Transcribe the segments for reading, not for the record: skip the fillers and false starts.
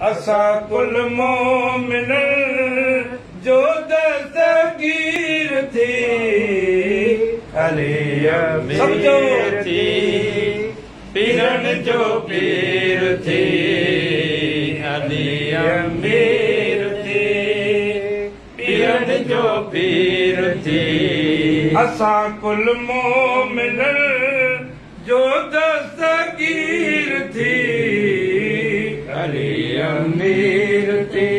असा कुल मोमिन जो दस्तगीर थी अली समझो अमीर थी पीरन जो पीर थी अली अमीर थी पीरन जो पीर थी असा कुल मोमिन जो दस्तगीर थी अली अमीर थी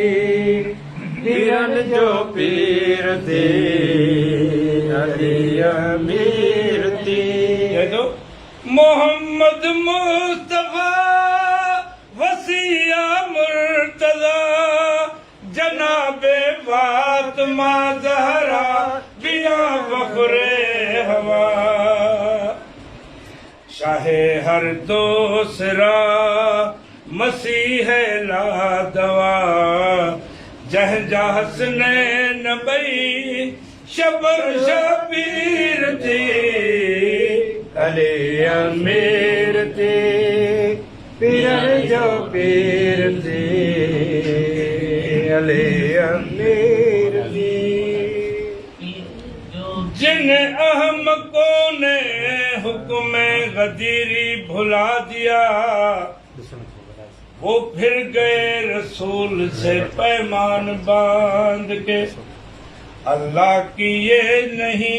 पीरन जो पीर थी अली अमीर थी तो मोहम्मद मुस्तफा वसिया मुर्तजा जनाबे फातिमा ज़हरा बिया फखरे हवा शाहे हर दूसरा मसीह ला दवा जह हसनैन बई शबर शबीर थी अली अमीर थी पीरन जो पीर थी अली अमीर थी जिन अहमकों ने हुक्म गदीरी भुला दिया वो फिर गए रसूल से पैमान बांध के अल्लाह की ये नहीं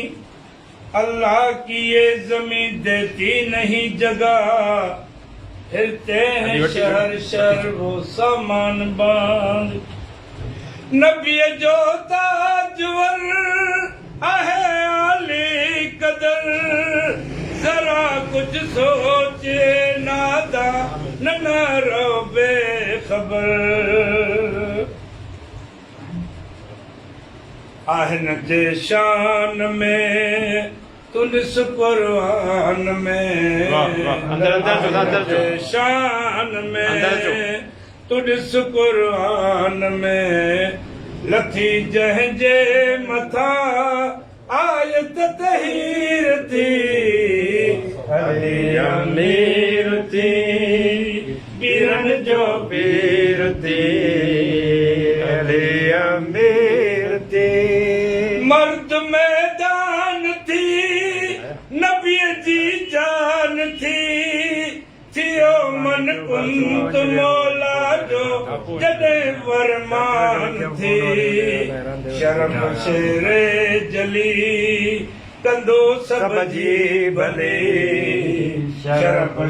अल्लाह की ये जमीन देती नहीं जगह फिरते हैं शहर शहर वो सामान बांध नबी जो ताजवर आहे आली कदर जरा कुछ सोचे नादा न रो बेखबर आहन जे शान में तुलिस कुरान में अंदर जे शान में तुलिस कुरान में लथी जंहिंजे मथा आयत तहीर थी अली अमीर थी पीरन जो पीर थी अली अमीर थी मर्द मैदान थी नबी जी जान थी थियो मन कुंत मौला जो जॾे वरमान थी शर्म शेरे जली कंदो सब जी भले शर्म